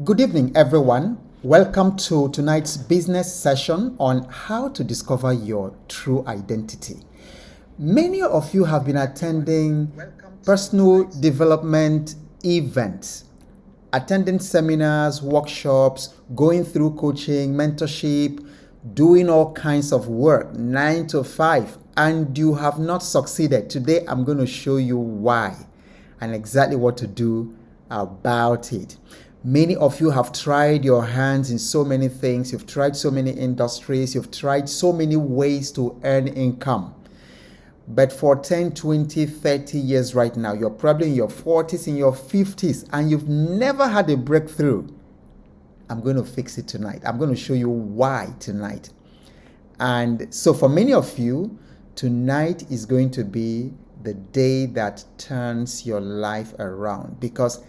Good evening, everyone. Welcome to tonight's business session on how to discover your true identity. Many of you have been attending personal development events, attending seminars, workshops, going through coaching, mentorship, doing all kinds of work, 9 to 5, and you have not succeeded. Today, I'm going to show you why and exactly what to do about it. Many of you have tried your hands in so many things. You've tried so many industries. You've tried so many ways to earn income. But for 10, 20, 30 years right now, you're probably in your 40s, in your 50s, and you've never had a breakthrough. I'm going to fix it tonight. I'm going to show you why tonight. And so for many of you, tonight is going to be the day that turns your life around, because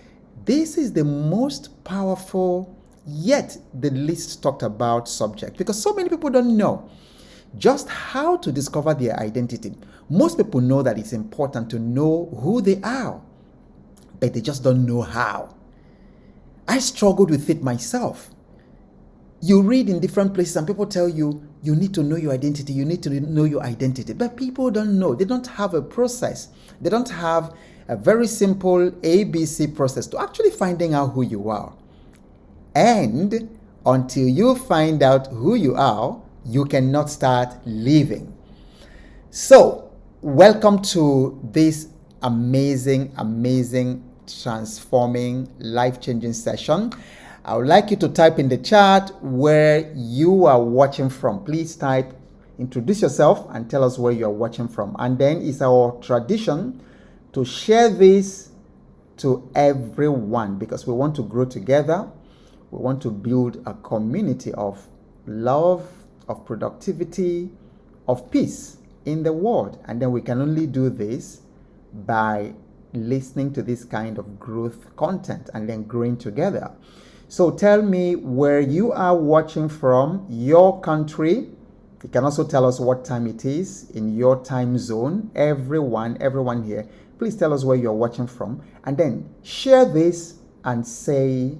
this is the most powerful yet the least talked about subject, because so many people don't know just how to discover their identity. Most people know that it's important to know who they are, but they just don't know how. I struggled with it myself. You read in different places and people tell you, you need to know your identity, you need to know your identity. But people don't know. They don't have a process. They don't have a very simple ABC process to actually finding out who you are. And until you find out who you are, you cannot start living. So, welcome to this amazing, transforming, life-changing session. I would like you to type in the chat where you are watching from. Please type, introduce yourself and tell us where you are watching from. And then it's our tradition to share this to everyone, because we want to grow together. We want to build a community of love, of productivity, of peace in the world. And then we can only do this by listening to this kind of growth content and then growing together. So tell me where you are watching from, your country. You can also tell us what time it is in your time zone. Everyone here, please tell us where you're watching from, and then share this and say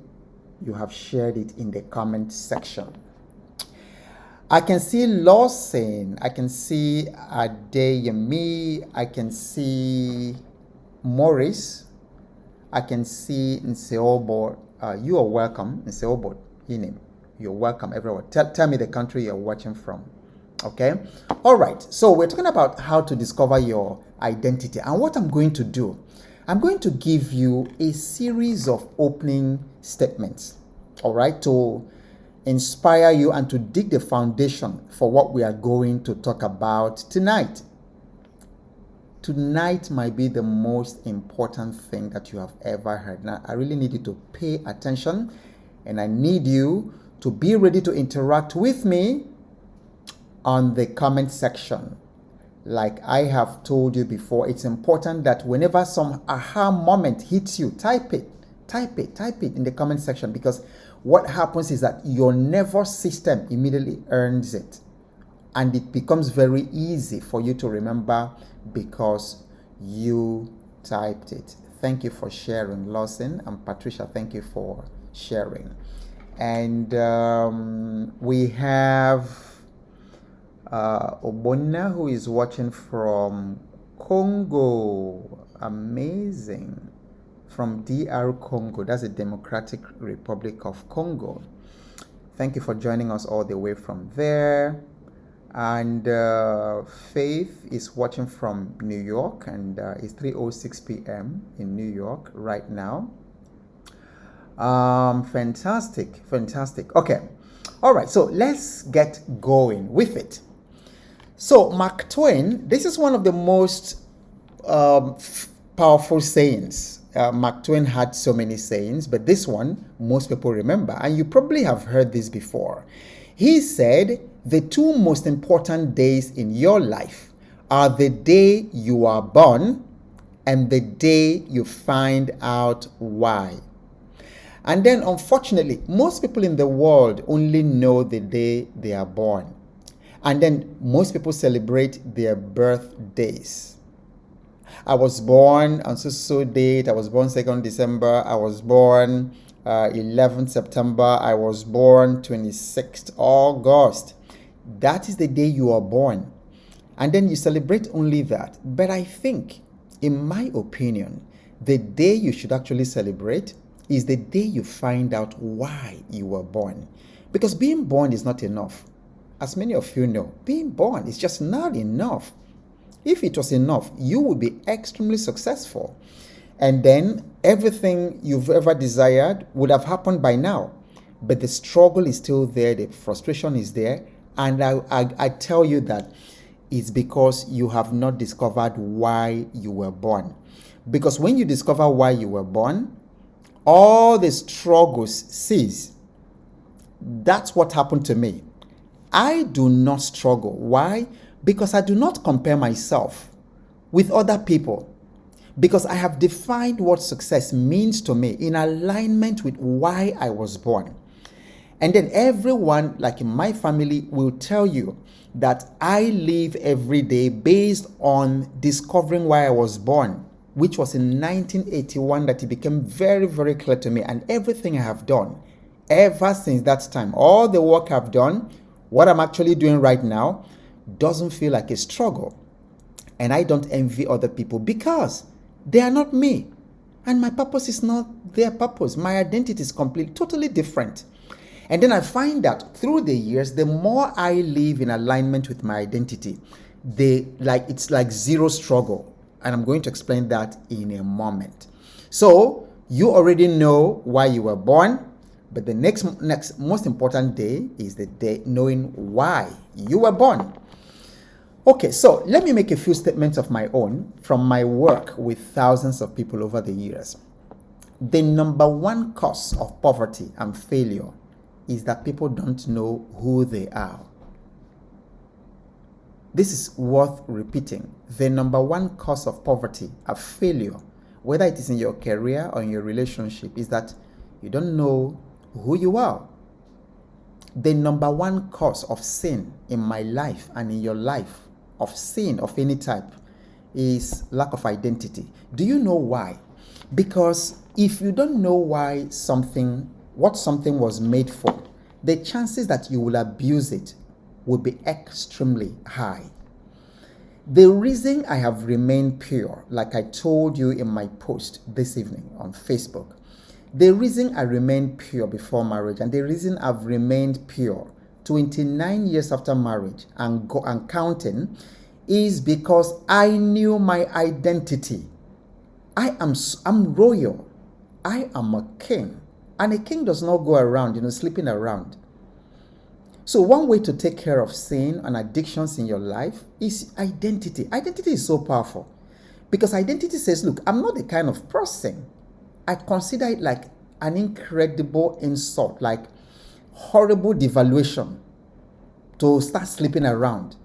you have shared it in the comment section. I can see Lawson, I can see Adeyemi, I can see Morris, I can see Nseobo. You are welcome, Nseobo, Inem. You're welcome, everyone. Tell me the country you're watching from. Okay? All right. So we're talking about how to discover your identity. And what I'm going to do, I'm going to give you a series of opening statements, all right, to inspire you and to dig the foundation for what we are going to talk about tonight. Tonight might be the most important thing that you have ever heard. Now, I really need you to pay attention, and I need you to be ready to interact with me on the comment section. Like I have told you before, it's important that whenever some aha moment hits you, type it in the comment section, because what happens is that your nervous system immediately earns it, and it becomes very easy for you to remember because you typed it. Thank you for sharing, Lawson, and Patricia, thank you for sharing. And we have Obonna, who is watching from Congo. Amazing. From DR Congo. That's the Democratic Republic of Congo. Thank you for joining us all the way from there. And Faith is watching from New York, and it's 3:06 p.m. in New York right now. Fantastic. Okay. All right. So let's get going with it. So Mark Twain, this is one of the most powerful sayings. Mark Twain had so many sayings, but this one most people remember, and you probably have heard this before. He said, the two most important days in your life are the day you are born and the day you find out why. And then, unfortunately, most people in the world only know the day they are born. And then most people celebrate their birthdays. I was born on so date. I was born 2nd December. I was born 11th September, I was born 26th August. That is the day you are born. And then you celebrate only that. But I think, in my opinion, the day you should actually celebrate is the day you find out why you were born. Because being born is not enough. As many of you know, being born is just not enough. If it was enough, you would be extremely successful. And then everything you've ever desired would have happened by now. But the struggle is still there, the frustration is there. And I tell you that it's because you have not discovered why you were born. Because when you discover why you were born, all the struggles cease. That's what happened to me. I do not struggle. Why? Because I do not compare myself with other people. Because I have defined what success means to me in alignment with why I was born. And then everyone, like in my family, will tell you that I live every day based on discovering why I was born, which was in 1981 that it became very, very clear to me. And everything I have done ever since that time, all the work I've done, what I'm actually doing right now, doesn't feel like a struggle. And I don't envy other people because they are not me. And my purpose is not their purpose. My identity is completely, totally different. And then I find that through the years, the more I live in alignment with my identity, it's like zero struggle. And I'm going to explain that in a moment. So you already know why you were born, but the next most important day is the day knowing why you were born. Okay, so let me make a few statements of my own from my work with thousands of people over the years. The number one cause of poverty and failure is that people don't know who they are. This is worth repeating. The number one cause of poverty and failure, whether it is in your career or in your relationship, is that you don't know who you are. The number one cause of sin in my life and in your life, of sin of any type, is lack of identity. Do you know why? Because if you don't know what something was made for, the chances that you will abuse it will be extremely high. The reason I have remained pure, like I told you in my post this evening on Facebook, the reason I remained pure before marriage and the reason I've remained pure 29 years after marriage and counting is because I knew my identity. I'm royal. I am a king. And a king does not go around, sleeping around. So one way to take care of sin and addictions in your life is identity. Identity is so powerful because identity says, look, I'm not the kind of person. I consider it like an incredible insult, like horrible devaluation to start sleeping around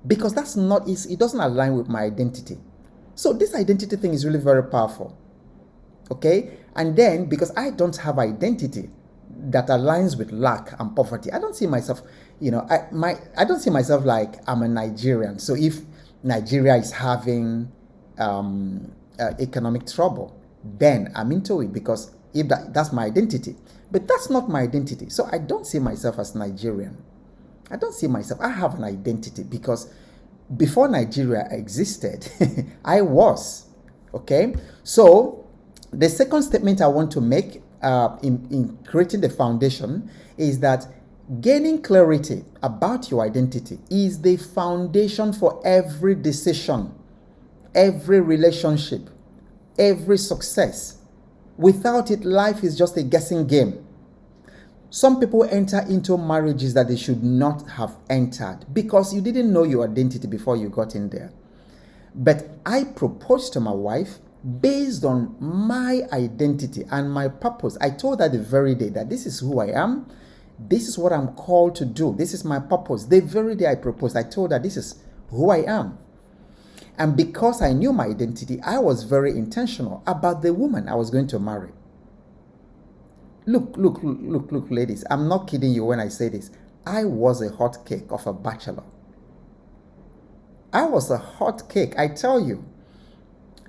because it doesn't align with my identity. So this identity thing is really very powerful. Okay? And then because I don't have identity that aligns with lack and poverty, I don't see myself, I don't see myself like I'm a Nigerian. So if Nigeria is having economic trouble, then I'm into it because if that's my identity. But that's not my identity. So I don't see myself as Nigerian. I have an identity because before Nigeria existed, I was. Okay? So the second statement I want to make in creating the foundation is that gaining clarity about your identity is the foundation for every decision, every relationship, every success. Without it, life is just a guessing game. Some people enter into marriages that they should not have entered because you didn't know your identity before you got in there. But I proposed to my wife based on my identity and my purpose. I told her the very day that this is who I am. This is what I'm called to do. This is my purpose. The very day I proposed, I told her this is who I am. And because I knew my identity, I was very intentional about the woman I was going to marry. Look, ladies, I'm not kidding you when I say this. I was a hot cake of a bachelor. I was a hot cake, I tell you.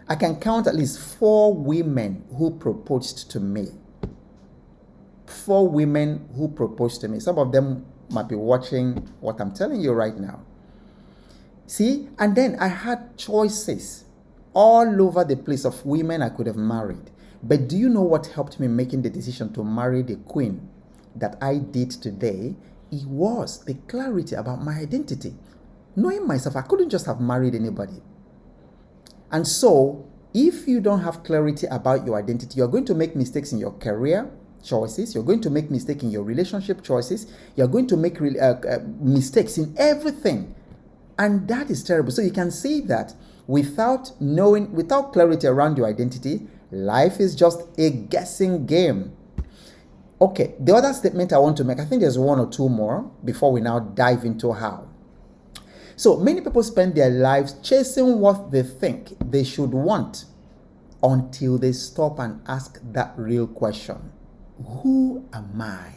I can count at least 4 women who proposed to me. 4 women who proposed to me. Some of them might be watching what I'm telling you right now. See, and then I had choices all over the place of women I could have married. But do you know what helped me making the decision to marry the queen that I did today? It was the clarity about my identity. Knowing myself, I couldn't just have married anybody. And so, if you don't have clarity about your identity, you're going to make mistakes in your career choices, you're going to make mistakes in your relationship choices, you're going to make mistakes in everything. And that is terrible. So you can see that without clarity around your identity, life is just a guessing game. Okay, the other statement I want to make, I think there's 1 or 2 more before we now dive into how. So many people spend their lives chasing what they think they should want until they stop and ask that real question. Who am I?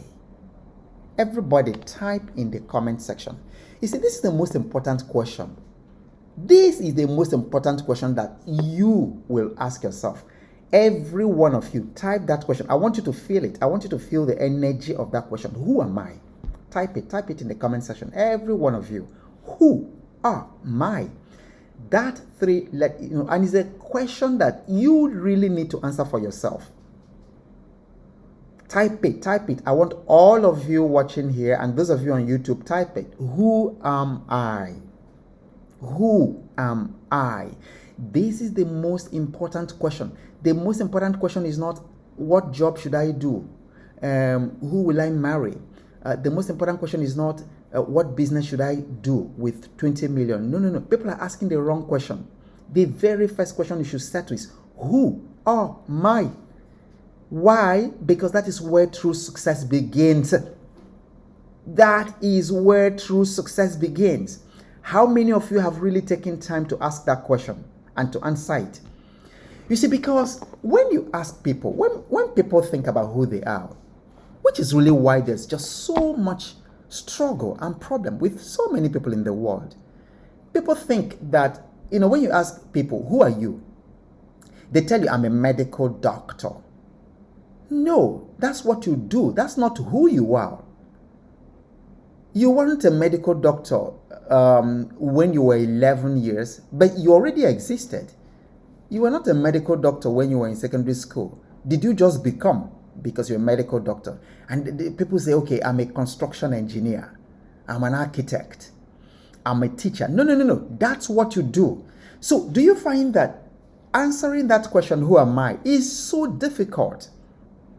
Everybody type in the comment section. You see, this is the most important question. This is the most important question that you will ask yourself. Every one of you, type that question. I want you to feel it. I want you to feel the energy of that question. Who am I? Type it in the comment section. Every one of you. Who am I? That 3, and it's a question that you really need to answer for yourself. Type it. I want all of you watching here and those of you on YouTube, type it. Who am I? Who am I? This is the most important question. The most important question is not what job should I do? Who will I marry? The most important question is not what business should I do with 20 million? No. People are asking the wrong question. The very first question you should set is, who am I? Why? Because that is where true success begins. That is where true success begins. How many of you have really taken time to ask that question and to answer it? You see, because when you ask people, when people think about who they are, which is really why there's just so much struggle and problem with so many people in the world. People think that, when you ask people, who are you? They tell you, I'm a medical doctor. No, that's what you do. That's not who you are. You weren't a medical doctor when you were 11 years, but you already existed. You were not a medical doctor when you were in secondary school. Did you just become because you're a medical doctor? And people say, okay, I'm a construction engineer. I'm an architect. I'm a teacher. No. That's what you do. So do you find that answering that question, who am I, is so difficult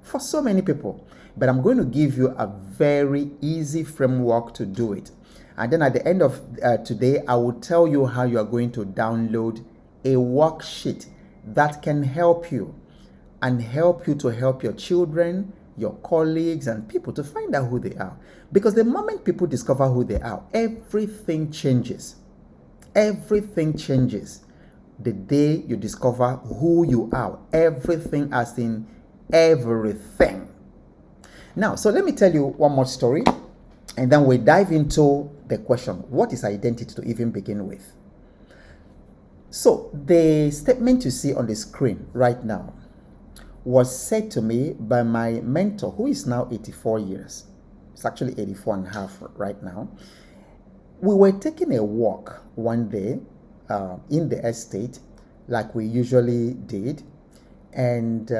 for so many people? But I'm going to give you a very easy framework to do it. And then at the end of today, I will tell you how you are going to download a worksheet that can help you and help you to help your children, your colleagues, and people to find out who they are. Because the moment people discover who they are, everything changes. Everything changes. The day you discover who you are, everything as in everything. Now, so let me tell you one more story, and then we dive into the question, what is identity to even begin with? So the statement you see on the screen right now was said to me by my mentor, who is now 84 years. It's actually 84 and a half right now. We were taking a walk one day in the estate, like we usually did, and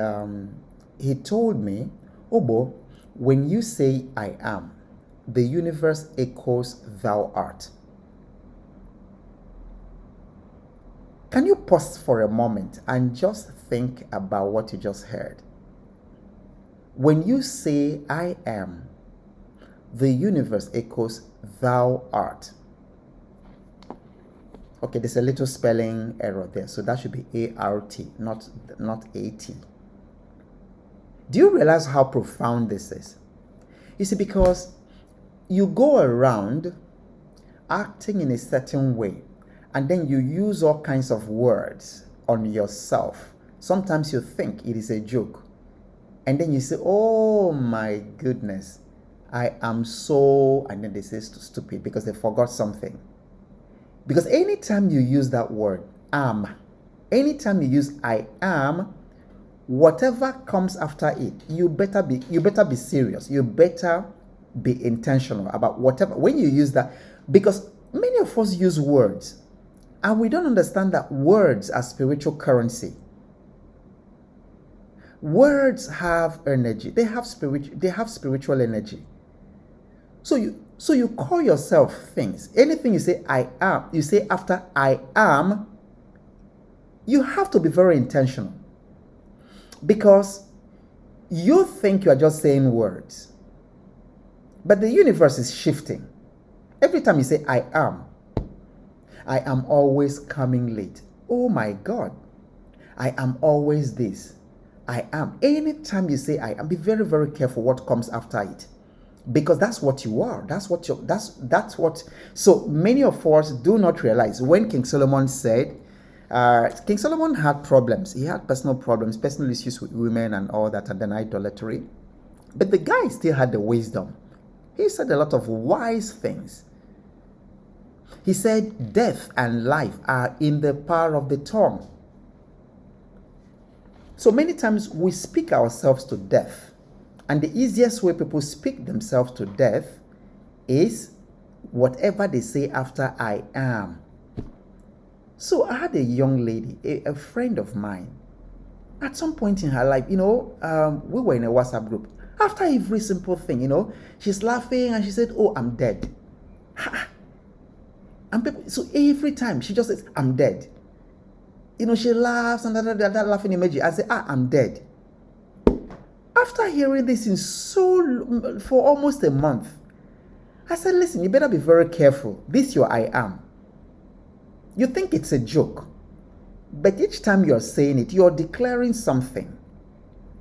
he told me, Ogbo, when you say I am, the universe echoes thou art. Can you pause for a moment and just think about what you just heard? When you say I am, the universe echoes thou art. Okay, there's a little spelling error there, so that should be A-R-T, not A-T. Do you realize how profound this is? You see, because you go around acting in a certain way, and then you use all kinds of words on yourself. Sometimes you think it is a joke, and then you say, oh my goodness, I am so, and then they say stupid because they forgot something. Because anytime you use that word, am, anytime you use I am, whatever comes after it, you better be serious. You better be intentional about whatever when you use that, because many of us use words and we don't understand that words are spiritual currency. Words have energy. They have spiritual energy. So you call yourself things. Anything you say I am, you say after I am, you have to be very intentional. Because you think you are just saying words, but the universe is shifting. Every time you say I am always coming late. Oh my God, I am always this. I am. Anytime you say I am, be very, very careful what comes after it, because that's what you are. That's what. So many of us do not realize when King Solomon said. King Solomon had problems. He had personal problems, personal issues with women and all that, and then idolatry. But the guy still had the wisdom. He said a lot of wise things. He said, death and life are in the power of the tongue. So many times we speak ourselves to death. And the easiest way people speak themselves to death is whatever they say after I am. So I had a young lady, a friend of mine. At some point in her life, we were in a WhatsApp group. After every simple thing, she's laughing and she said, oh, I'm dead. And people, so every time she just says, I'm dead. She laughs and that laughing emoji. I say, I'm dead. After hearing this for almost a month, I said, listen, you better be very careful. This your I am. You think it's a joke, but each time you're saying it, you're declaring something.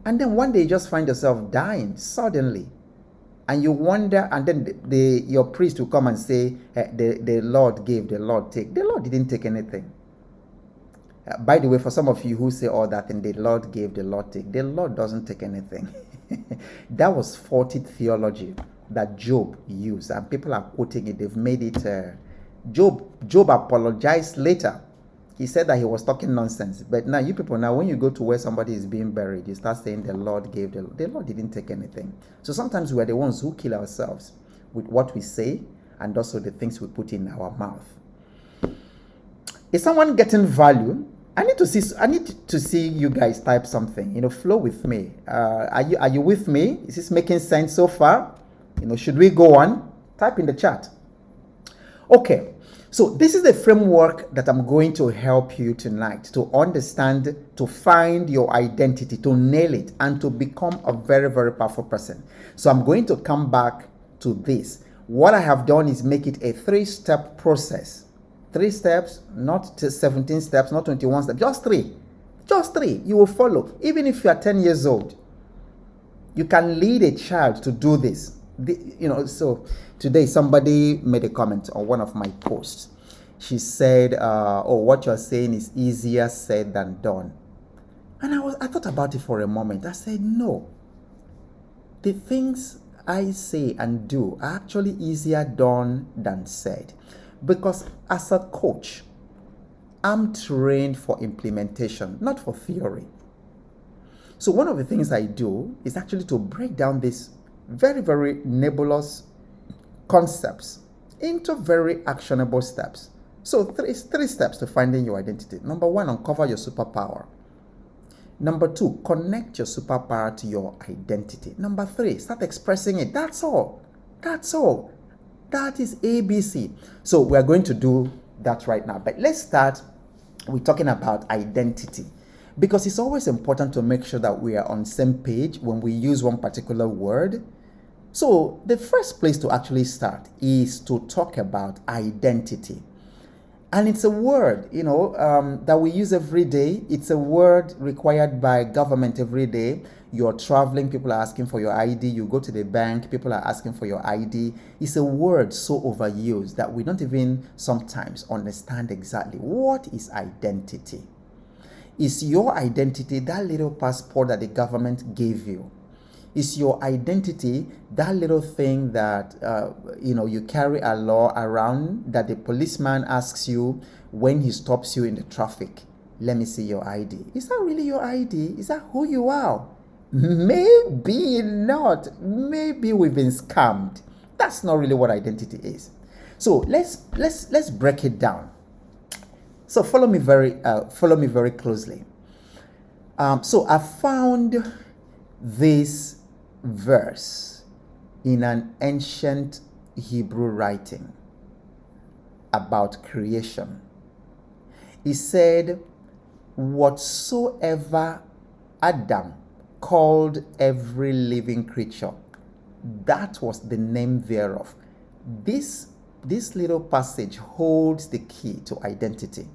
And then one day you just find yourself dying suddenly. And you wonder, and then your priest will come and say, the Lord gave, the Lord take. The Lord didn't take anything. By the way, for some of you who say all that, and the Lord gave, the Lord take, the Lord doesn't take anything. That was faulty theology that Job used, and people are quoting it. They've made it... Job apologized later. He said that he was talking nonsense. But now you people, when you go to where somebody is being buried, you start saying the Lord gave, the Lord didn't take anything. So sometimes we are the ones who kill ourselves with what we say and also the things we put in our mouth. Is someone getting value? I need to see you guys type something. Flow with me. Are you with me? Is this making sense so far? Should we go on? Type in the chat. Okay, so this is the framework that I'm going to help you tonight to understand, to find your identity, to nail it, and to become a very, very powerful person. So I'm going to come back to this. What I have done is make it a 3-step process. 3 steps, not 17 steps, not 21 steps, just 3. Just 3. You will follow. Even if you are 10 years old, you can lead a child to do this. So today somebody made a comment on one of my posts. She said, what you're saying is easier said than done. And I thought about it for a moment. I said, no. The things I say and do are actually easier done than said. Because as a coach, I'm trained for implementation, not for theory. So one of the things I do is actually to break down this very, very nebulous concepts into very actionable steps. So three steps to finding your identity. Number 1, uncover your superpower. Number 2, connect your superpower to your identity. Number 3, start expressing it. That's all. That's all. That is ABC. So we are going to do that right now. But let's start with talking about identity. Because it's always important to make sure that we are on the same page when we use one particular word. So the first place to actually start is to talk about identity. And it's a word, that we use every day. It's a word required by government every day. You're traveling, people are asking for your ID. You go to the bank, people are asking for your ID. It's a word so overused that we don't even sometimes understand exactly what is identity. Is your identity that little passport that the government gave you? Is your identity that little thing that you carry a law around that the policeman asks you when he stops you in the traffic? Let me see your ID. Is that really your ID? Is that who you are? Maybe not. Maybe we've been scammed. That's not really what identity is. So let's break it down. So follow me very closely. So I found this verse in an ancient Hebrew writing about creation. He said, whatsoever Adam called every living creature, that was the name thereof. This little passage holds the key to identity.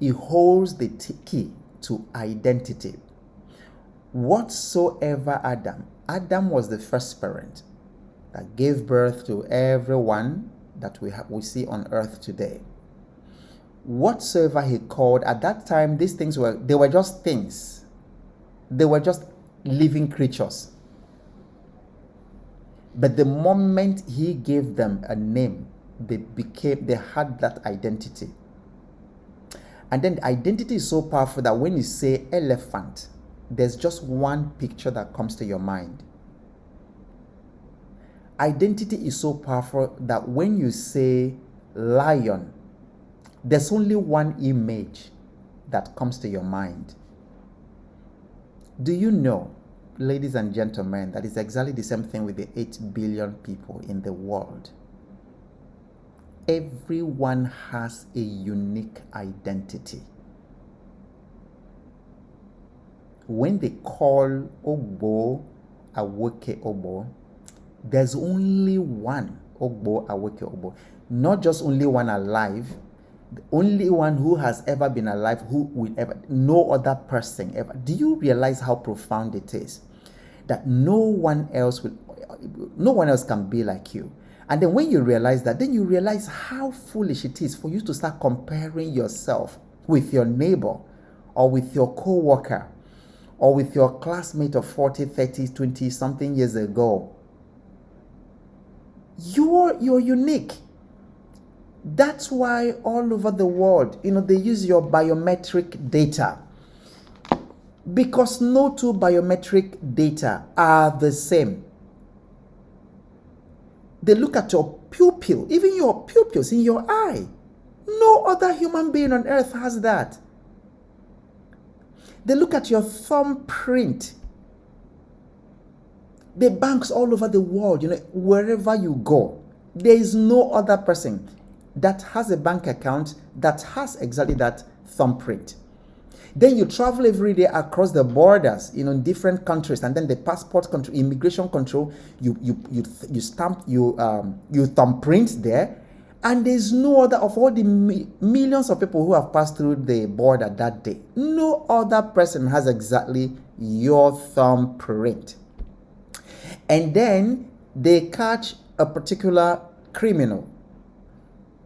It holds the key to identity. Whatsoever Adam was the first parent that gave birth to everyone that we see on earth today. Whatsoever he called, at that time, these things were just things. They were just living creatures. But the moment he gave them a name, they had that identity. And then the identity is so powerful that when you say elephant, there's just one picture that comes to your mind. Identity is so powerful that when you say lion, there's only one image that comes to your mind. Do you know, ladies and gentlemen, that is exactly the same thing with the 8 billion people in the world? Everyone has a unique identity. When they call Ogbo, Awoke, Ogbo, there's only one Ogbo, Awoke, Ogbo. Not just only one alive, the only one who has ever been alive, who will ever, no other person ever. Do you realize how profound it is? That no one else can be like you. And then when you realize that, then you realize how foolish it is for you to start comparing yourself with your neighbor or with your co-worker or with your classmate of 40, 30, 20 something years ago. You're unique. That's why all over the world, they use your biometric data. Because no two biometric data are the same. They look at your pupil, even your pupils in your eye. No other human being on earth has that. They look at your thumbprint. The banks all over the world, wherever you go, there is no other person that has a bank account that has exactly that thumbprint. Then you travel every day across the borders, in different countries, and then the passport control, immigration control, you stamp, you thumbprint there, and there's no other of all the millions of people who have passed through the border that day. No other person has exactly your thumbprint. And then they catch a particular criminal,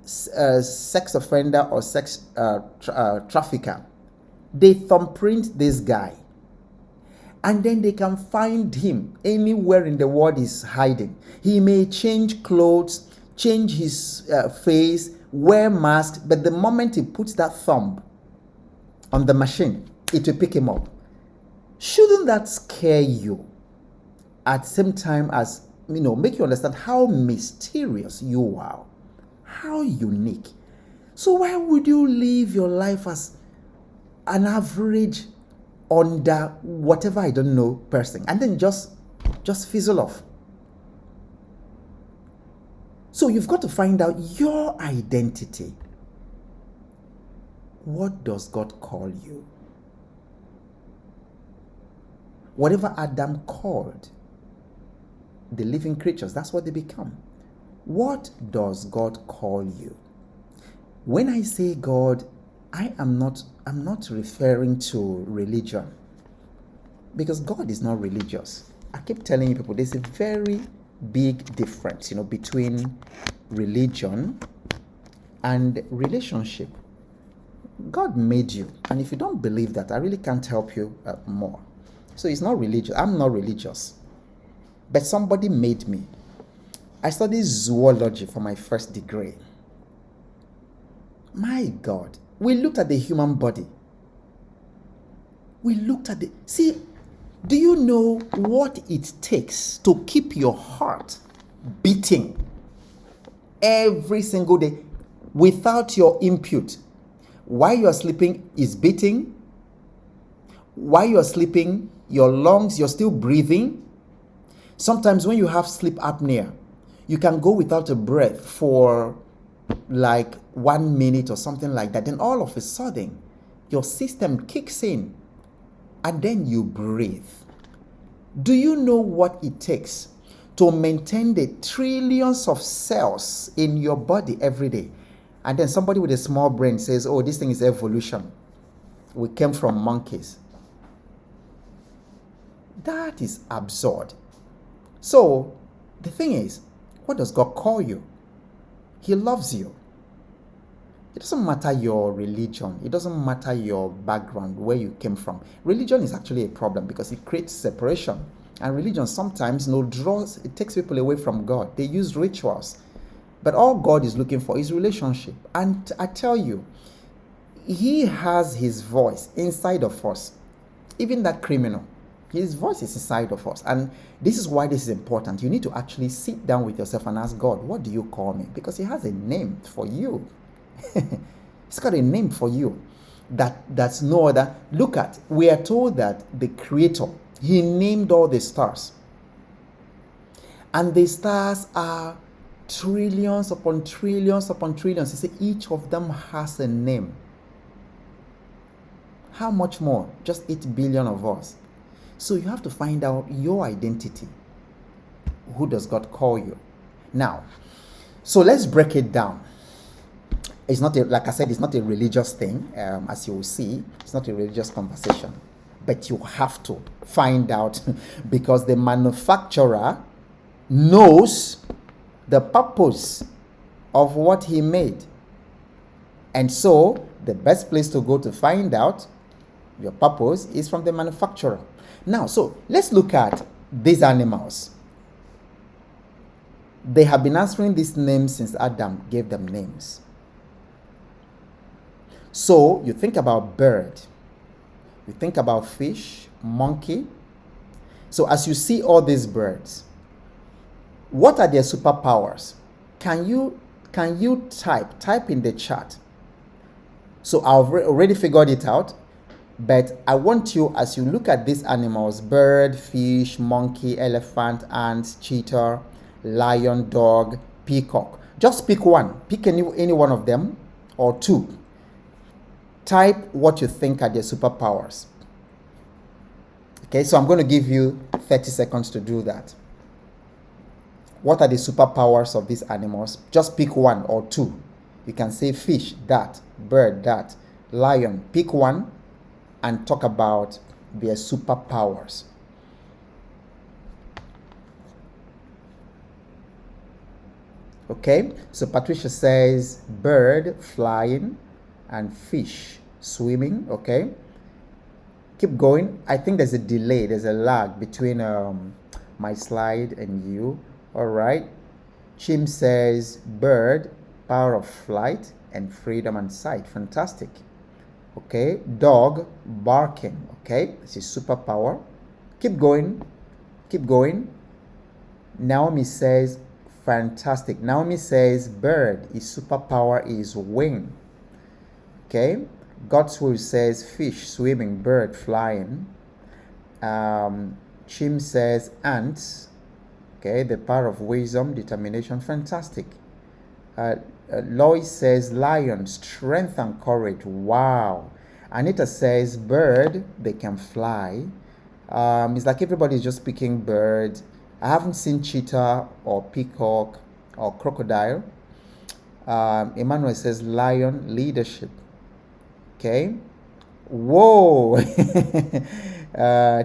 sex offender or sex trafficker. They thumbprint this guy, and then they can find him anywhere in the world he's hiding. He may change clothes, change his face, wear mask, but the moment he puts that thumb on the machine, it will pick him up. Shouldn't that scare you? At the same time as, make you understand how mysterious you are, how unique. So why would you live your life as an average under whatever I don't know person and then just fizzle off? So you've got to find out your identity. What does God call you? Whatever Adam called the living creatures, that's what they become. What does God call you? When I say God, I'm not referring to religion, because God is not religious. I keep telling you people, there's a very big difference, between religion and relationship. God made you, and if you don't believe that, I really can't help you more. So it's not religious. I'm not religious, but somebody made me. I studied zoology for my first degree. My God, we looked at the human body. We looked at see, do you know what it takes to keep your heart beating every single day without your input? While you're sleeping is beating. While you're sleeping, your lungs, you're still breathing. Sometimes when you have sleep apnea, you can go without a breath for like 1 minute or something like that. Then all of a sudden, your system kicks in and then you breathe. Do you know what it takes to maintain the trillions of cells in your body every day? And then somebody with a small brain says, oh, this thing is evolution. We came from monkeys. That is absurd. So the thing is, what does God call you? He loves you. It doesn't matter your religion. It doesn't matter your background, where you came from. Religion is actually a problem because it creates separation. And religion sometimes it takes people away from God. They use rituals. But all God is looking for is relationship. And I tell you, He has His voice inside of us. Even that criminal, His voice is inside of us. And this is why this is important. You need to actually sit down with yourself and ask God, what do you call me? Because He has a name for you. He's got a name for you. That's no other. Look at, we are told that the Creator, He named all the stars. And the stars are trillions upon trillions upon trillions. He said each of them has a name. How much more? Just 8 billion of us. So you have to find out your identity. Who does God call you? Now, so let's break it down. It's not, like I said, it's not a religious thing, as you will see. It's not a religious conversation. But you have to find out because the manufacturer knows the purpose of what he made. And so the best place to go to find out your purpose is from the manufacturer. Now, so let's look at these animals. They have been answering these names since Adam gave them names. So you think about bird, you think about fish, monkey. So as you see all these birds, what are their superpowers? Can you type in the chat? So I've already figured it out, but I want you, as you look at these animals, bird, fish, monkey, elephant, ant, cheetah, lion, dog, peacock, just pick one. Pick any one of them or two. Type what you think are their superpowers. Okay, so I'm going to give you 30 seconds to do that. What are the superpowers of these animals? Just pick one or two. You can say fish, that, bird, that, lion. Pick one and talk about their superpowers. Okay, so Patricia says bird, flying, and fish, swimming. Okay, keep going. I think there's a delay, there's a lag between my slide and you. All right, Chim says bird, power of flight and freedom and sight. Fantastic. Okay, dog, barking. Okay, this is superpower. Keep going, keep going. Naomi says fantastic. Naomi says bird is superpower is wing. Okay, God's will says fish, swimming, bird, flying. Chim says ants. Okay, the power of wisdom, determination. Fantastic. Lois says lion, strength and courage. Wow. Anita says bird, they can fly. It's like everybody's just picking bird. I haven't seen cheetah or peacock or crocodile. Emmanuel says lion, leadership. Okay. Whoa.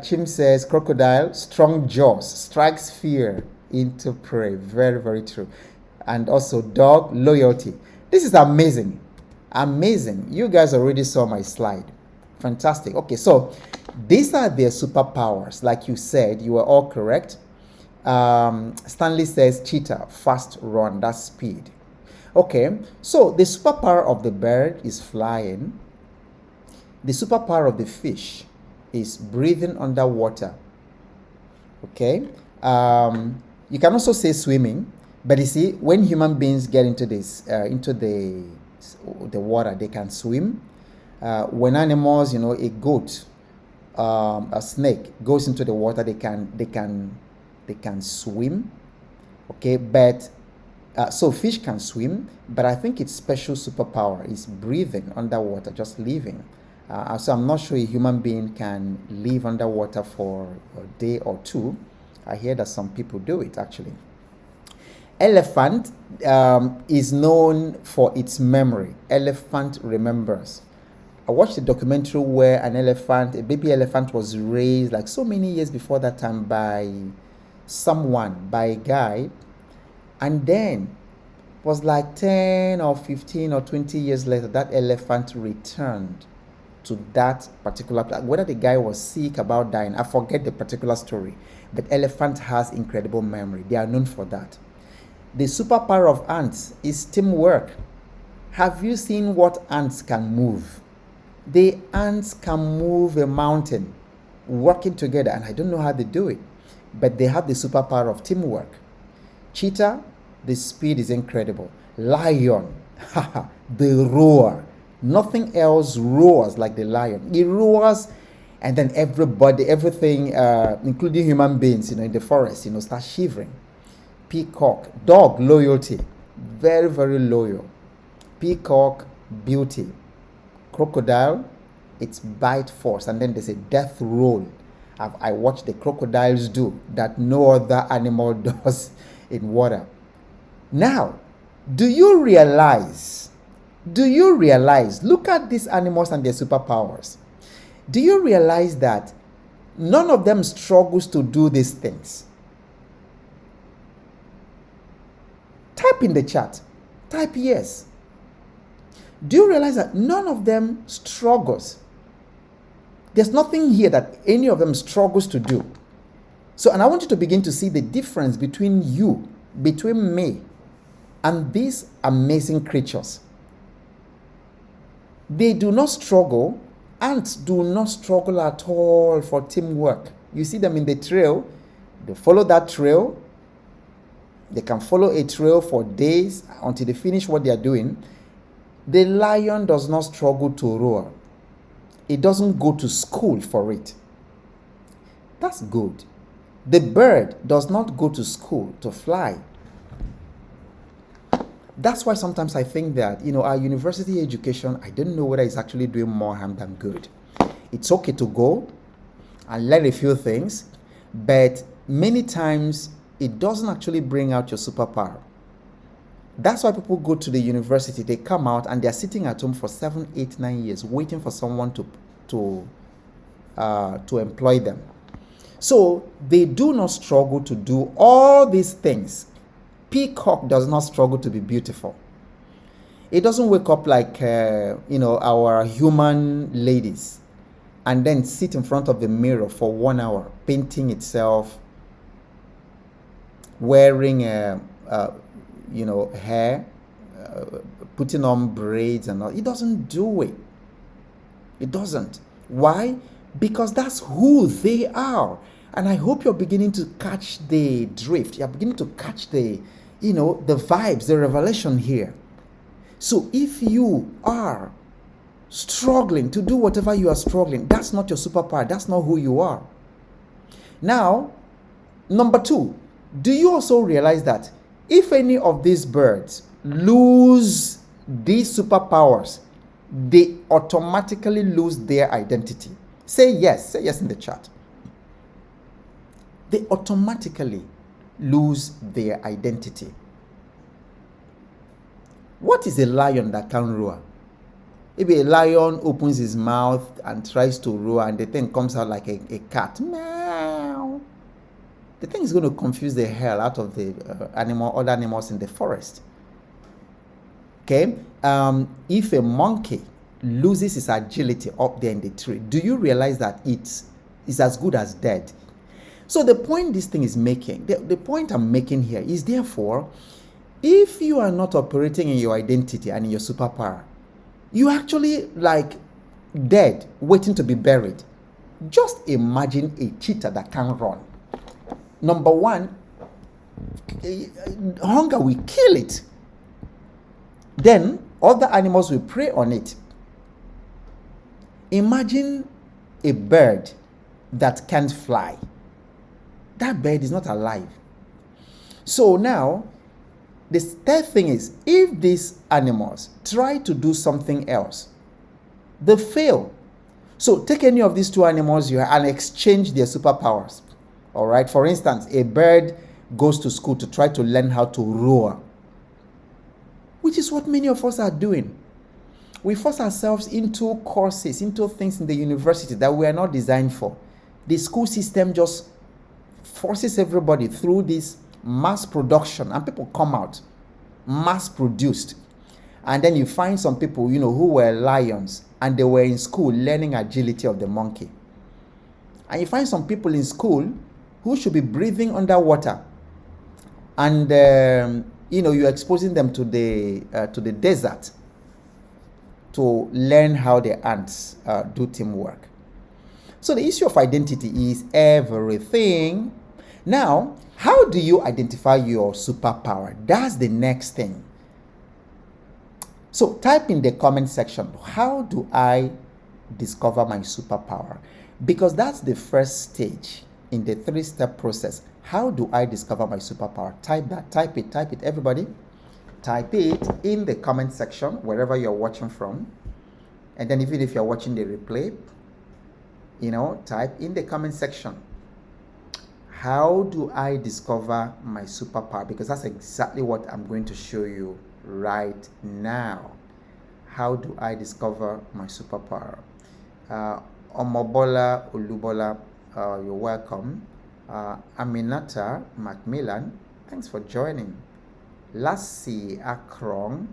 Chim says crocodile, strong jaws, strikes fear into prey. Very, very true. And also dog, loyalty. This is amazing. Amazing. You guys already saw my slide. Fantastic. Okay, so these are their superpowers. Like you said, you were all correct. Stanley says cheetah, fast run, that's speed. Okay, so the superpower of the bird is flying. The superpower of the fish is breathing underwater. Okay, you can also say swimming, but you see, when human beings get into the water, they can swim. When animals, a goat, a snake goes into the water, they can swim. Okay, but so fish can swim, but I think its special superpower is breathing underwater, just living. So I'm not sure a human being can live underwater for a day or two. I hear that some people do it actually. Elephant is known for its memory. Elephant remembers. I watched a documentary where a baby elephant was raised like so many years before that time by a guy, and then was like 10 or 15 or 20 years later, that elephant returned to that particular place. Whether the guy was sick, about dying, I forget the particular story, but elephant has incredible memory. They are known for that. The superpower of ants is teamwork. Have you seen what ants can move? The ants can move a mountain working together, and I don't know how they do it, but they have the superpower of teamwork. Cheetah, the speed is incredible. Lion, they roar. Nothing else roars like the lion. It roars, and then everything, including human beings, in the forest, start shivering. Peacock, dog, loyalty, very, very loyal. Peacock, beauty. Crocodile, it's bite force, and then there's a death roll. I watch the crocodiles do that no other animal does in water. Now, do you realize, look at these animals and their superpowers. Do you realize that none of them struggles to do these things? Type in the chat. Type yes. Do you realize that none of them struggles? There's nothing here that any of them struggles to do. So, and I want you to begin to see the difference between me, and these amazing creatures. They do not struggle. Ants do not struggle at all for teamwork. You see them in the trail. They follow that trail. They can follow a trail for days until they finish what they are doing. The lion does not struggle to roar. It doesn't go to school for it. That's good. The bird does not go to school to fly. That's why sometimes I think that, our university education, I don't know whether it's actually doing more harm than good. It's okay to go and learn a few things, but many times it doesn't actually bring out your superpower. That's why people go to the university, they come out and they're sitting at home for 7, 8, 9 years waiting for someone to employ them. So they do not struggle to do all these things. Peacock does not struggle to be beautiful. It doesn't wake up like our human ladies and then sit in front of the mirror for 1 hour painting itself, wearing hair, putting on braids and all. It doesn't do it. It doesn't. Why? Because that's who they are. And I hope you're beginning to catch the drift. You're beginning to catch the vibes, the revelation here. So if you are struggling to do whatever you are struggling, that's not your superpower. That's not who you are. Now, number 2, do you also realize that if any of these birds lose these superpowers, they automatically lose their identity? Say yes in the chat. They automatically lose their identity. What is a lion that can roar? Maybe a lion opens his mouth and tries to roar and the thing comes out like a cat. Meow. The thing is going to confuse the hell out of the other animals in the forest. Okay? If a monkey loses its agility up there in the tree, do you realize that it's as good as dead? So the point this thing is making, the point I'm making here is, therefore, If you are not operating in your identity and in your superpower, you actually like dead, waiting to be buried. Just imagine a cheetah that can run. Number one, hunger will kill it. Then other animals will prey on it. Imagine a bird that can't fly. That bird is not alive. So now, the third thing is, if these animals try to do something else, they fail. So take any of these two animals here and exchange their superpowers. All right. For instance, a bird goes to school to try to learn how to roar, which is what many of us are doing. We force ourselves into courses, into things in the university that we are not designed for. The school system just forces everybody through this mass production, and people come out mass produced. And then you find some people, who were lions and they were in school learning agility of the monkey. And you find some people in school who should be breathing underwater, and you're exposing them to the desert to learn how the ants do teamwork. So the issue of identity is everything. Now, how do you identify your superpower? That's the next thing. So type in the comment section, how do I discover my superpower? Because that's the first stage in the 3-step process. How do I discover my superpower? Type that, type it, everybody. Type it in the comment section, wherever you're watching from. And then even if you're watching the replay, type in the comment section, how do I discover my superpower? Because that's exactly what I'm going to show you right now. How do I discover my superpower? Omobola Olubola, you're welcome. Aminata Macmillan, thanks for joining. Lassie Akron,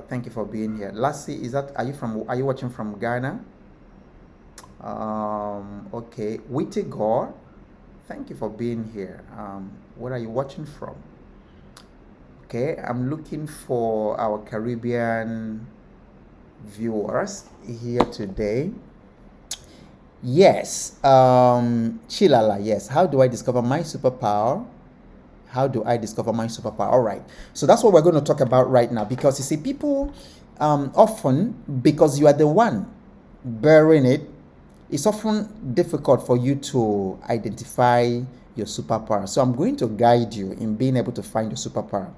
thank you for being here. Lassie, are you watching from Ghana? Okay. Witty Gore, thank you for being here. Where are you watching from? Okay, I'm looking for our Caribbean viewers here today. Yes, Chilala, yes. How do I discover my superpower? How do I discover my superpower? All right. So that's what we're going to talk about right now, because you see, people often, because you are the one bearing it, it's often difficult for you to identify your superpower. So I'm going to guide you in being able to find your superpower.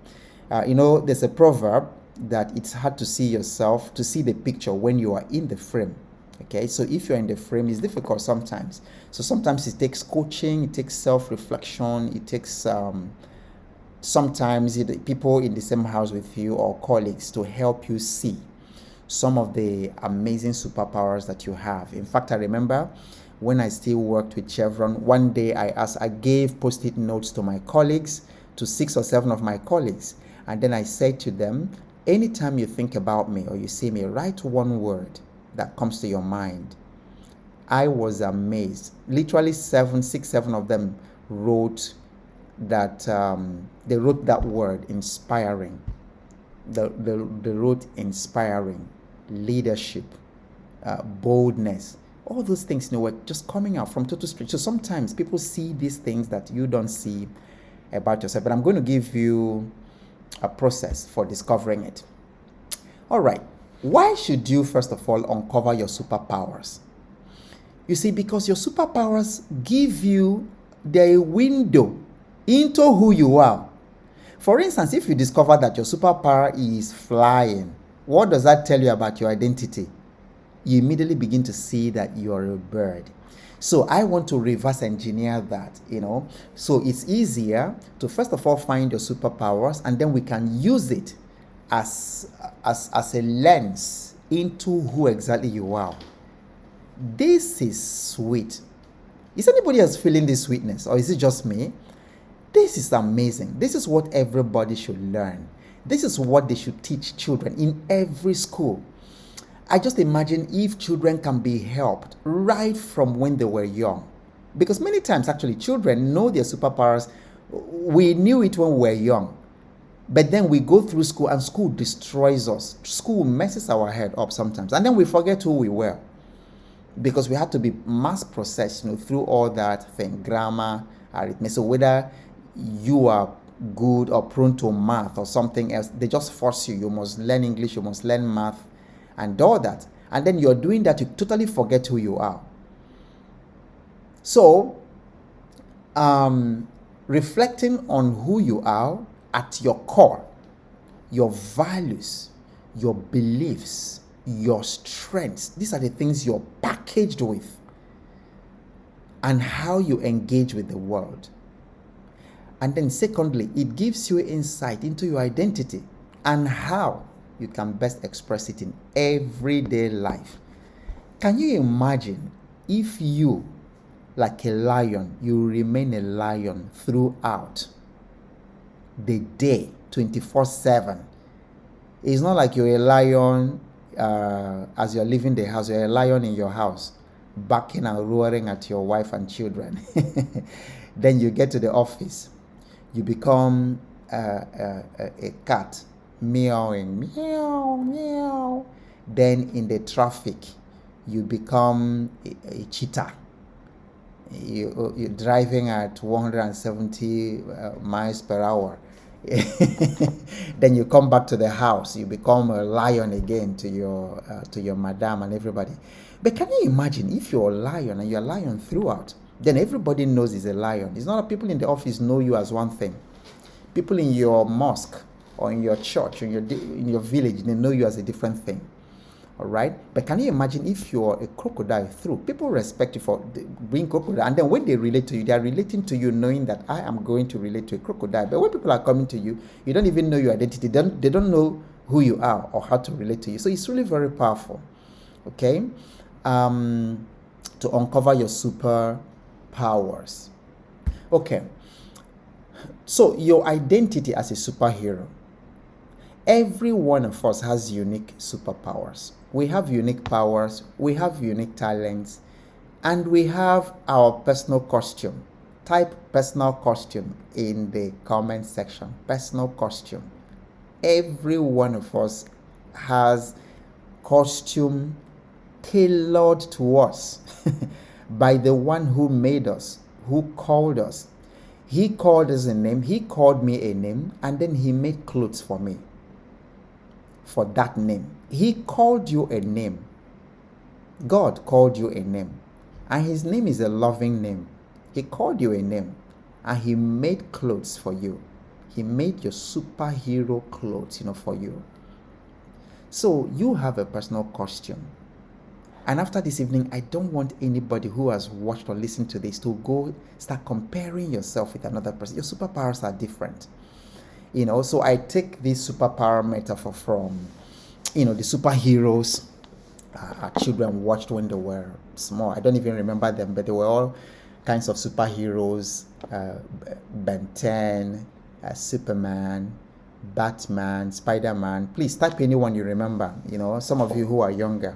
There's a proverb that it's hard to see yourself, to see the picture when you are in the frame. Okay, so if you're in the frame, it's difficult sometimes. So sometimes it takes coaching, it takes self-reflection, it takes sometimes people in the same house with you or colleagues to help you see some of the amazing superpowers that you have. In fact, I remember when I still worked with Chevron, one day I gave post-it notes to my colleagues, to 6 or 7 of my colleagues. And then I said to them, anytime you think about me or you see me, write one word that comes to your mind. I was amazed. Literally 6, 7 of them wrote that, they wrote that word, inspiring. They wrote inspiring, leadership, boldness. All those things, were just coming out from total strangers. So sometimes people see these things that you don't see about yourself. But I'm going to give you a process for discovering it. All right. Why should you, first of all, uncover your superpowers? You see, because your superpowers give you the window into who you are. For instance, if you discover that your superpower is flying, what does that tell you about your identity? You immediately begin to see that you are a bird. So I want to reverse engineer that, So it's easier to, first of all, find your superpowers, and then we can use it as a lens into who exactly you are. This is sweet. Is anybody else feeling this sweetness, or is it just me? This is amazing. This is what everybody should learn. This is what they should teach children in every school. I just imagine if children can be helped right from when they were young. Because many times, actually, children know their superpowers. We knew it when we were young. But then we go through school and school destroys us. School messes our head up sometimes. And then we forget who we were, because we had to be mass processed, through all that thing, grammar, arithmetic. So whether you are good or prone to math or something else, they just force you. You must learn English, you must learn math and all that. And then you're doing that, you totally forget who you are. So, reflecting on who you are at your core, your values, your beliefs, your strengths, these are the things you're packaged with, and how you engage with the world. And then secondly, it gives you insight into your identity and how you can best express it in everyday life. Can you imagine if you, like a lion, you remain a lion throughout the day, 24/7? It's not like you're a lion as you're leaving the house. You're a lion in your house, barking and roaring at your wife and children. Then you get to the office, you become a cat, meowing, meow, meow. Then in the traffic, you become a cheetah. You're driving at 170 miles per hour. Then you come back to the house, you become a lion again to your madam and everybody. But can you imagine if you're a lion and you're a lion throughout? Then everybody knows he's a lion. It's not that people in the office know you as one thing. People in your mosque or in your church or in your village, they know you as a different thing. All right? But can you imagine if you're a crocodile through? People respect you for being crocodile. And then when they relate to you, they are relating to you knowing that I am going to relate to a crocodile. But when people are coming to you, you don't even know your identity. They don't know who you are or how to relate to you. So it's really very powerful. Okay? To uncover your superpowers. Okay. So your identity as a superhero. Every one of us has unique superpowers. We have unique powers, we have unique talents, and we have our personal costume. Type personal costume in the comment section. Personal costume. Every one of us has costume tailored to us by the one who made us, who called us. He called us a name, he called me a name, and then he made clothes for me for that name. He called you a name. God called you a name, and his name is a loving name. He called you a name, and he made clothes for you. He made your superhero clothes, for you. So you have a personal costume. And after this evening, I don't want anybody who has watched or listened to this to go start comparing yourself with another person. Your superpowers are different. So I take this superpower metaphor from, the superheroes our children watched when they were small. I don't even remember them, but they were all kinds of superheroes. Ben 10, Superman, Batman, Spider-Man. Please type anyone you remember, some of you who are younger.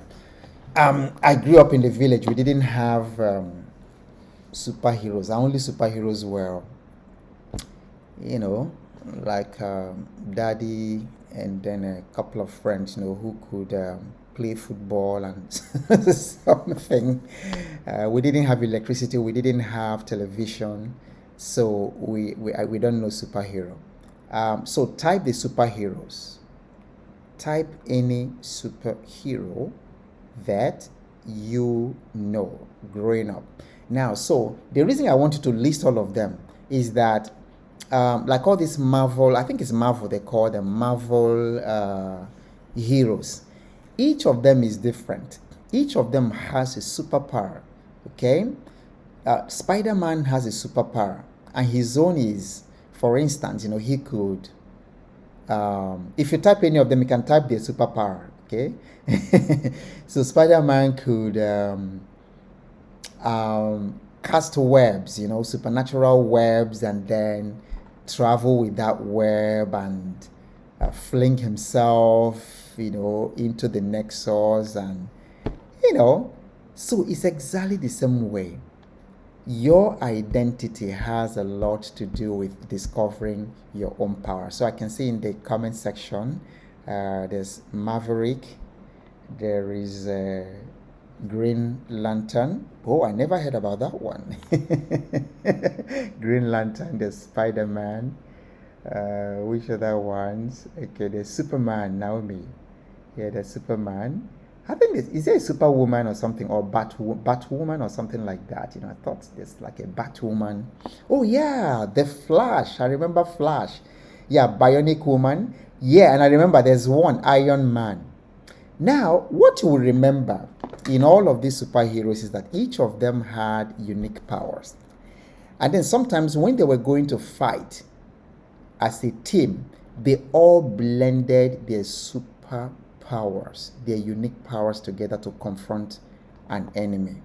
I grew up in the village. We didn't have superheroes. Our only superheroes were, like daddy and then a couple of friends, who could play football and something. We didn't have electricity. We didn't have television. So we don't know superhero. So type the superheroes. Type any superhero that you know growing up. Now, so the reason I want you to list all of them is that like all this Marvel, I think it's Marvel, they call them Marvel heroes. Each of them is different. Each of them has a superpower. Okay? Spider-Man has a superpower, and his own is, for instance, he could, if you type any of them, you can type their superpower. Okay? So Spider-Man could cast webs, supernatural webs, and then travel with that web and fling himself, into the nexus, and so it's exactly the same way. your identity has a lot to do with discovering your own power. So I can see in the comment section, there's Maverick, there is Green Lantern. Oh, I never heard about that one. Green Lantern, there's Spider-Man. Which other ones? Okay, there's Superman, Naomi. Yeah, there's Superman. I think is there a Superwoman or something, or Batwoman or something like that? I thought there's like a Batwoman. Oh yeah, the Flash. I remember Flash. Yeah, Bionic Woman. Yeah, and I remember there's one Iron Man. Now, what you will remember in all of these superheroes is that each of them had unique powers, and then sometimes when they were going to fight as a team, they all blended their superpowers, their unique powers together to confront an enemy.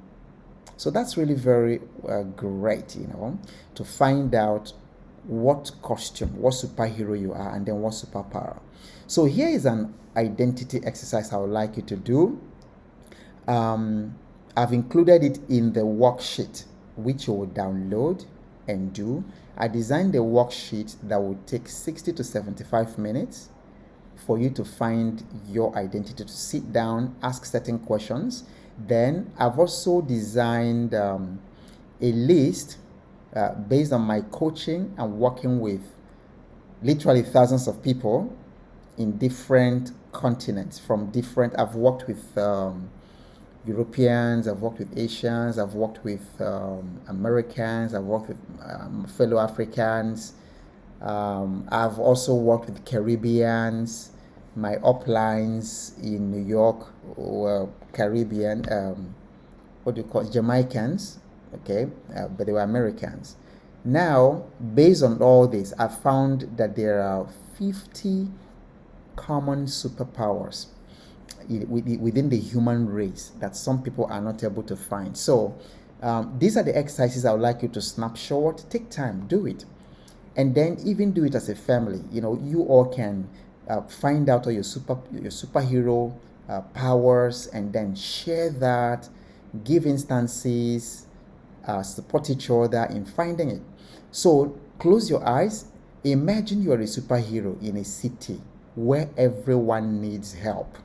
So that's really very great, to find out what costume, what superhero you are, and then what superpower. So here is an identity exercise I would like you to do. I've included it in the worksheet, which you will download and do. I designed a worksheet that would take 60 to 75 minutes for you to find your identity, to sit down, ask certain questions. Then I've also designed a list based on my coaching and working with literally thousands of people in different continents I've worked with Europeans, I've worked with Asians, I've worked with Americans, I've worked with fellow Africans. I've also worked with Caribbeans. My uplines in New York were Caribbean, what do you call it? Jamaicans, okay, but they were Americans. Now, based on all this, I found that there are 50 common superpowers within the human race that some people are not able to find. So these are the exercises I would like you to snapshot. Take time, do it, and then even do it as a family. You all can find out all your superhero powers, and then share that, give instances, support each other in finding it. So close your eyes. Imagine you are a superhero in a city where everyone needs help.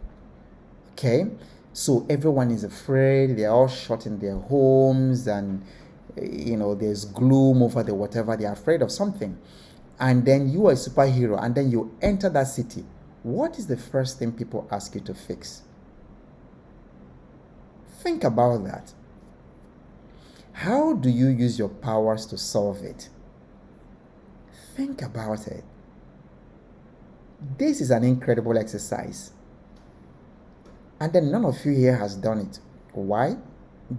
Okay, so everyone is afraid, they're all shut in their homes, and there's gloom over the whatever, they're afraid of something. And then you are a superhero, and then you enter that city. What is the first thing people ask you to fix? Think about that. How do you use your powers to solve it? Think about it. This is an incredible exercise. And then none of you here has done it. Why?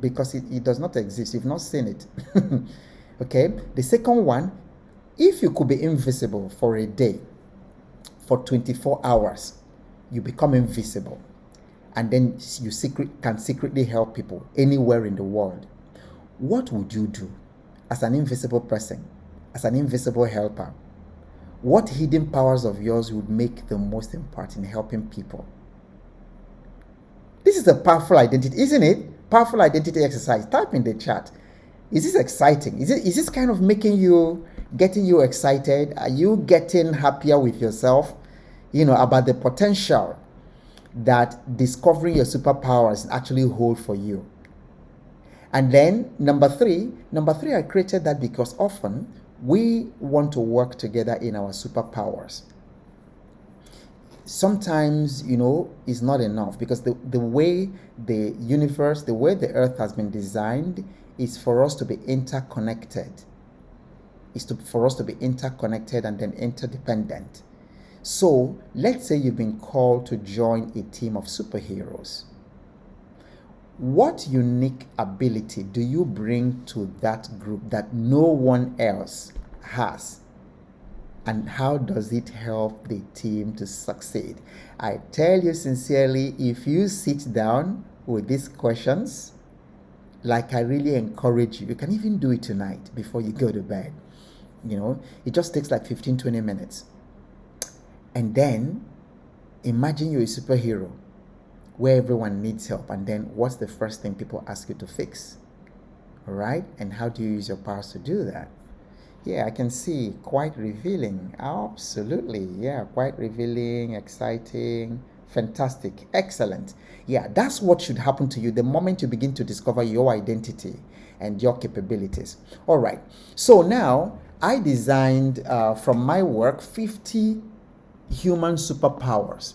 Because it does not exist. You've not seen it. Okay? The second one, if you could be invisible for a day, for 24 hours, you become invisible. And then you can secretly help people anywhere in the world. What would you do as an invisible person, as an invisible helper? What hidden powers of yours would make the most impact in helping people? This is a powerful identity, isn't it? Powerful identity exercise. Type in the chat. Is this exciting? Is this kind of getting you excited? Are you getting happier with yourself? About the potential that discovering your superpowers actually hold for you. And then number three, I created that because often we want to work together in our superpowers. Sometimes, it's not enough, because the way the universe, the way the earth has been designed is for us to be interconnected. For us to be interconnected and then interdependent. So let's say you've been called to join a team of superheroes. What unique ability do you bring to that group that no one else has? And how does it help the team to succeed? I tell you sincerely, if you sit down with these questions, like I really encourage you, you can even do it tonight before you go to bed. It just takes like 15-20 minutes. And then imagine you're a superhero where everyone needs help, and then what's the first thing people ask you to fix? All right. And how do you use your powers to do that? Yeah, I can see quite revealing. Absolutely. Yeah, quite revealing, exciting, fantastic, excellent. Yeah, that's what should happen to you the moment you begin to discover your identity and your capabilities. All right. So now I designed from my work 50 human superpowers.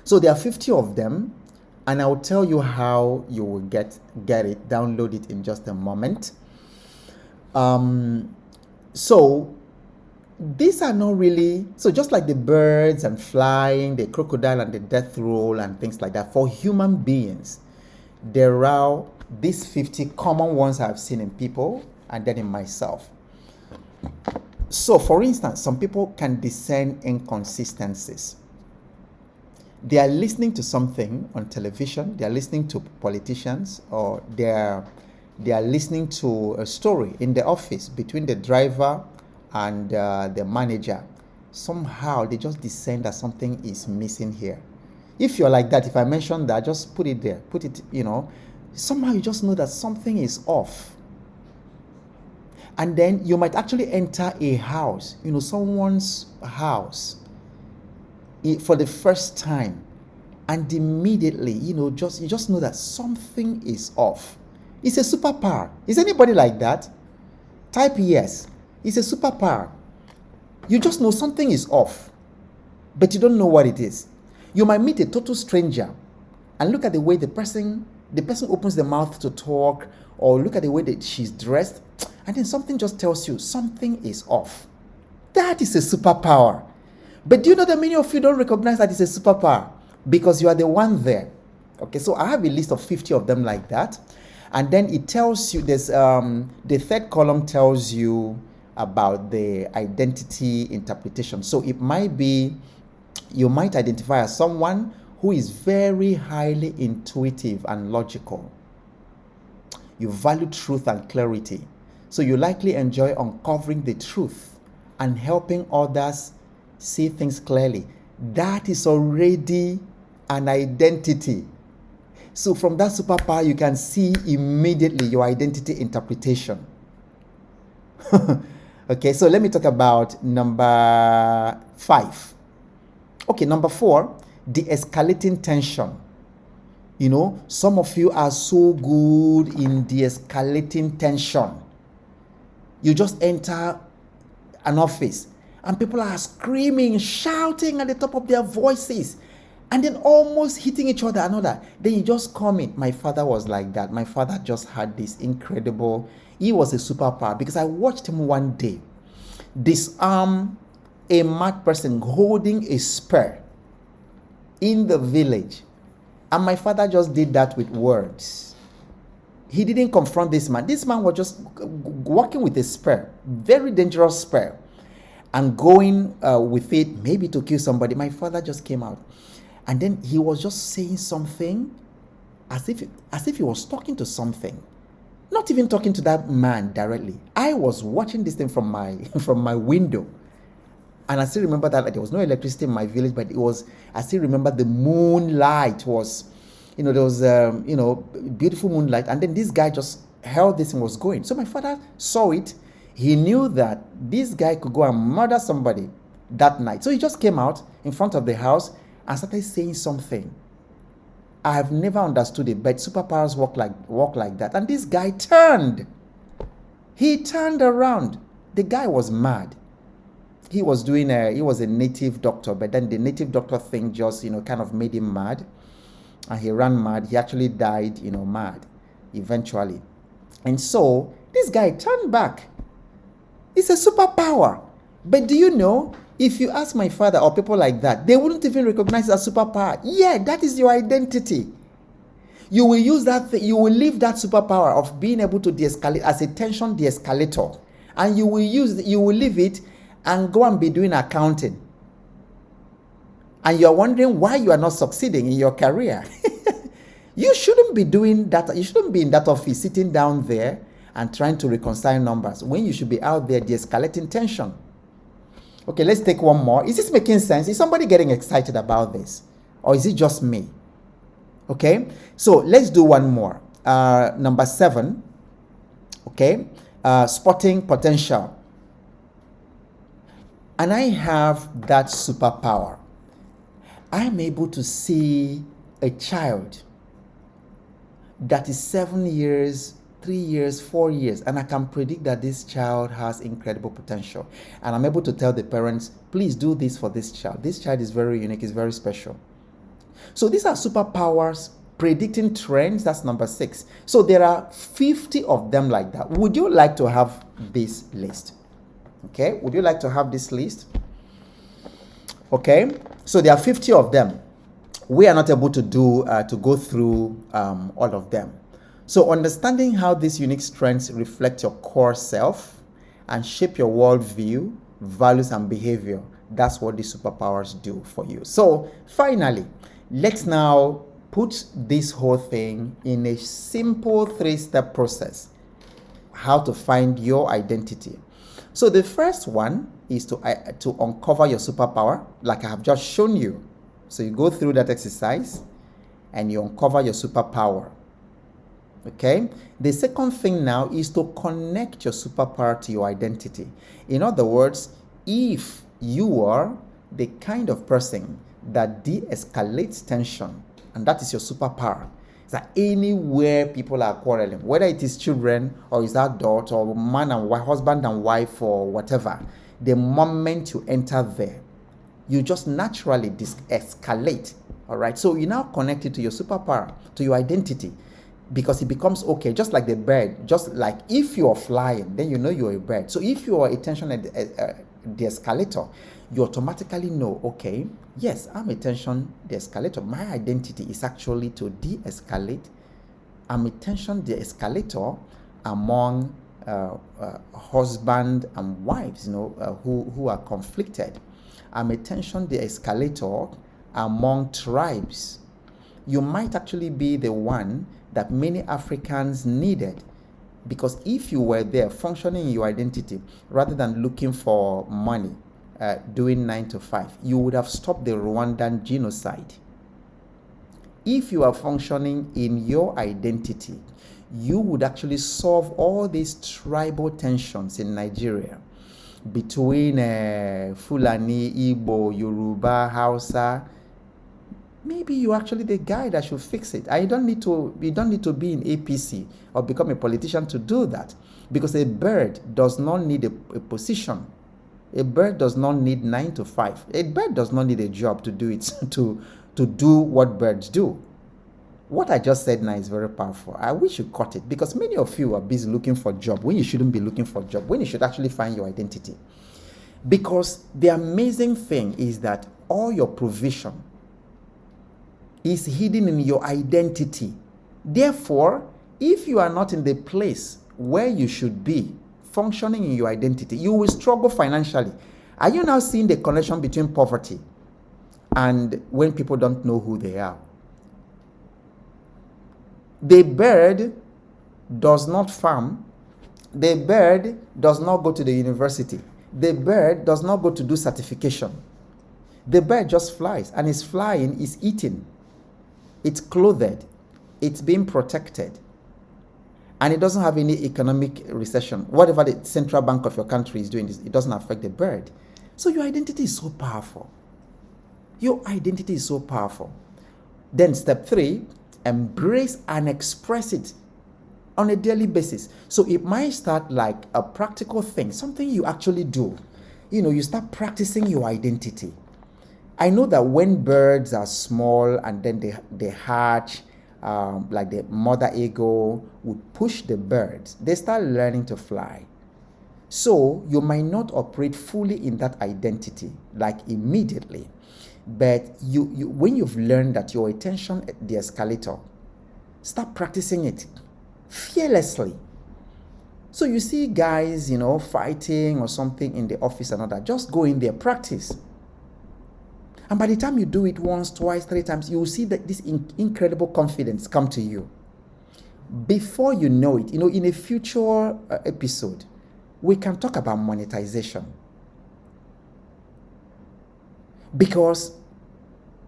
So there are 50 of them, and I'll tell you how you will get it, download it in just a moment. So these are not really, so just like the birds and flying, the crocodile and the death roll and things like that, for human beings, there are these 50 common ones I've seen in people and then in myself. So for instance, some people can discern inconsistencies. They are listening to something on television, they are listening to politicians, or they are listening to a story in the office between the driver and the manager. Somehow they just discern that something is missing here. If you're like that, if I mention that, just put it there, somehow you just know that something is off. And then you might actually enter a house, someone's house for the first time, and immediately, you just know that something is off. It's a superpower. Is anybody like that? Type yes. It's a superpower. You just know something is off, but you don't know what it is. You might meet a total stranger and look at the way the person opens the mouth to talk, or look at the way that she's dressed, and then something just tells you something is off. That is a superpower. But do you know that many of you don't recognize that it's a superpower because you are the one there? Okay, so I have a list of 50 of them like that. And then it tells you, there's the third column tells you about the identity interpretation. So it might be, you might identify as someone who is very highly intuitive and logical. You value truth and clarity. So you likely enjoy uncovering the truth and helping others see things clearly. That is already an identity. So from that superpower, you can see immediately your identity interpretation. Okay, so let me talk about number 5. Okay, number 4, the escalating tension. Some of you are so good in the escalating tension. You just enter an office and people are screaming, shouting at the top of their voices, and then almost hitting each other another. Then you just come in. My father was like that. My father just had this incredible, he was a superpower, because I watched him one day disarm a mad person holding a spear in the village. And my father just did that with words. He didn't confront this man. This man was just walking with a spear, very dangerous spear, and going with it maybe to kill somebody. My father just came out. And then he was just saying something as if he was talking to something. Not even talking to that man directly. I was watching this thing from my window. And I still remember that there was no electricity in my village, but I still remember the moonlight was, there was, beautiful moonlight. And then this guy just held this and was going. So my father saw it. He knew that this guy could go and murder somebody that night. So he just came out in front of the house and started saying something. I have never understood it, but superpowers work like that. And this guy turned. He turned around. The guy was mad. He was a native doctor, but then the native doctor thing just, kind of made him mad. And he ran mad. He actually died, mad, eventually. And so this guy turned back. It's a superpower. But do you know, if you ask my father or people like that, they wouldn't even recognize it as superpower. Yeah, that is your identity. You will use that, you will leave that superpower of being able to de-escalate as a tension de-escalator. And you will leave it and go and be doing accounting. And you are wondering why you are not succeeding in your career. You shouldn't be doing that. You shouldn't be in that office sitting down there and trying to reconcile numbers when you should be out there de-escalating tension. Okay, let's take one more. Is this making sense? Is somebody getting excited about this? Or is it just me? Okay, so let's do one more. Number 7, Okay, spotting potential. And I have that superpower. I'm able to see a child that is 7 years, 3 years, 4 years, and I can predict that this child has incredible potential. And I'm able to tell the parents, please do this for this child. This child is very unique, is very special. So these are superpowers. Predicting trends, that's number 6. So there are 50 of them like that. Would you like to have this list? Okay, would you like to have this list? Okay, so there are 50 of them. We are not able to go through all of them. So understanding how these unique strengths reflect your core self and shape your worldview, values, and behavior, that's what these superpowers do for you. So finally, let's now put this whole thing in a simple 3-step process, how to find your identity. So the first one is to uncover your superpower, like I have just shown you. So you go through that exercise and you uncover your superpower. Okay? The second thing now is to connect your superpower to your identity. In other words, if you are the kind of person that de-escalates tension, and that is your superpower, is that anywhere people are quarreling, whether it is children or is adult or man and wife, husband and wife or whatever, the moment you enter there, you just naturally de-escalate. All right, so you now connect it to your superpower, to your identity, because it becomes okay, just like the bird. Just like if you're flying, then you know you're a bird. So if you are a tension de-escalator, you automatically know, okay, yes, I'm a tension de-escalator. My identity is actually to de-escalate. I'm a tension de-escalator among husband and wives, who are conflicted. I'm a tension de-escalator among tribes. You might actually be the one that many Africans needed, because if you were there functioning in your identity rather than looking for money, doing 9 to 5, you would have stopped the Rwandan genocide. If you are functioning in your identity, you would actually solve all these tribal tensions in Nigeria between Fulani, Igbo, Yoruba, Hausa. Maybe you're actually the guy that should fix it. You don't need to be in APC or become a politician to do that, because a bird does not need a position. A bird does not need 9 to 5. A bird does not need a job to do it, to do what birds do. What I just said now is very powerful. I wish you caught it, because many of you are busy looking for a job when you shouldn't be looking for a job, when you should actually find your identity. Because the amazing thing is that all your provision is hidden in your identity. Therefore, if you are not in the place where you should be, functioning in your identity, you will struggle financially. Are you now seeing the connection between poverty and when people don't know who they are? The bird does not farm. The bird does not go to the university. The bird does not go to do certification. The bird just flies, and is flying, is eating. It's clothed. It's being protected. And it doesn't have any economic recession. Whatever the central bank of your country is doing, it doesn't affect the bird. So your identity is so powerful. Your identity is so powerful. Then step 3, embrace and express it on a daily basis. So it might start like a practical thing, something you actually do. You start practicing your identity. I know that when birds are small and then they hatch, like the mother eagle would push the birds, they start learning to fly. So you might not operate fully in that identity, like immediately. But you when you've learned that your attention de-escalator, start practicing it fearlessly. So you see guys, fighting or something in the office and all that, just go in there, practice. And by the time you do it once, twice, 3 times, you will see that this incredible confidence come to you. Before you know it, in a future episode, we can talk about monetization. Because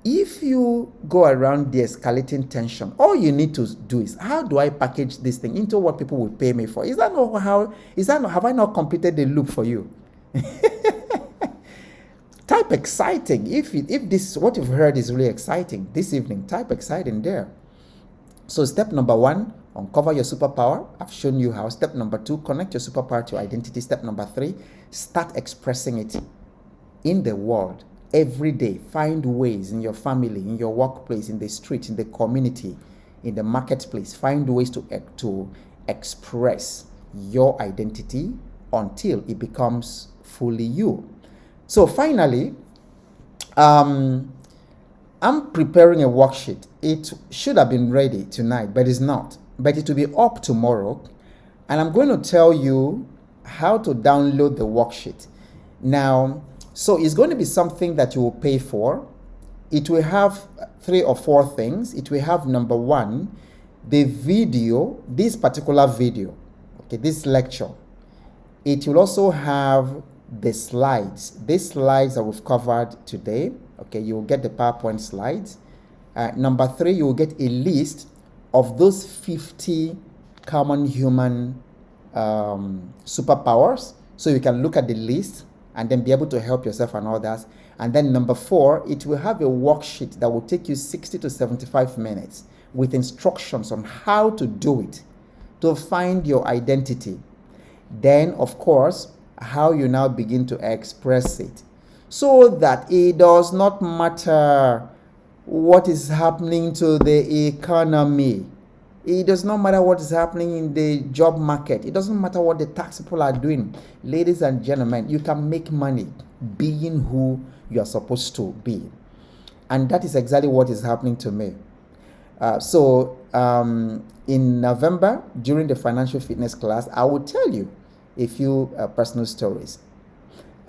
If you go around de-escalating tension, all you need to do is, how do I package this thing into what people will pay me for? Have I not completed the loop for you? Type exciting. If this, what you've heard is really exciting this evening, type exciting there. So step number 1, uncover your superpower. I've shown you how. Step number 2, connect your superpower to your identity. Step number 3, start expressing it in the world. Every day, find ways in your family, in your workplace, in the street, in the community, in the marketplace. Find ways to express your identity until it becomes fully you. So finally, I'm preparing a worksheet. It should have been ready tonight, but it's not. But it will be up tomorrow. And I'm going to tell you how to download the worksheet. Now, so it's going to be something that you will pay for. It will have 3 or 4 things. It will have, number 1, the video, this particular video, okay, this lecture. It will also have the slides. These slides that we've covered today, okay, you will get the PowerPoint slides. Number 3, you will get a list of those 50 common human superpowers. So you can look at the list and then be able to help yourself and others. And then number 4, it will have a worksheet that will take you 60 to 75 minutes with instructions on how to do it, to find your identity. Then, of course, how you now begin to express it, so that it does not matter what is happening to the economy. It does not matter what is happening in the job market. It doesn't matter what the tax people are doing. Ladies and gentlemen, you can make money being who you are supposed to be. And that is exactly what is happening to me. In November, during the financial fitness class, I will tell you a few personal stories.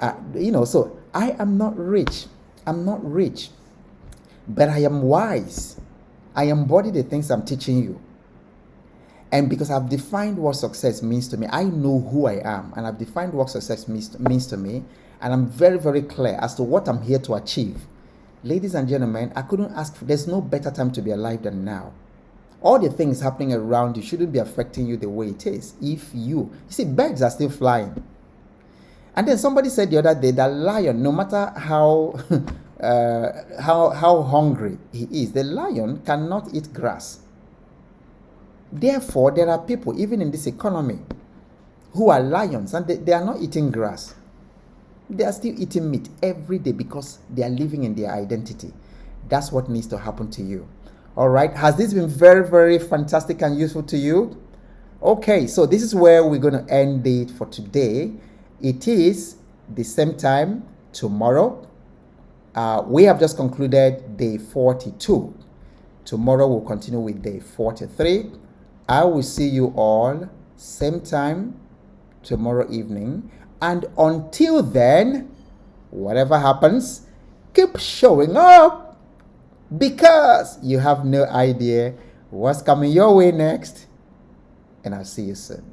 So I am not rich. I'm not rich, but I am wise. I embody the things I'm teaching you. And because I've defined what success means to me, I know who I am, and I've defined what success means to me, and I'm very, very clear as to what I'm here to achieve. Ladies and gentlemen, I couldn't ask for, there's no better time to be alive than now. All the things happening around you shouldn't be affecting you the way it is. If you see, birds are still flying. And then somebody said the other day that lion, no matter how hungry he is, the lion cannot eat grass. Therefore, there are people, even in this economy, who are lions, and they are not eating grass. They are still eating meat every day because they are living in their identity. That's what needs to happen to you. All right. Has this been very, very fantastic and useful to you? Okay, so this is where we're going to end it for today. It is the same time tomorrow. We have just concluded day 42. Tomorrow we'll continue with day 43. I will see you all same time tomorrow evening. And until then, whatever happens, keep showing up, because you have no idea what's coming your way next. And I'll see you soon.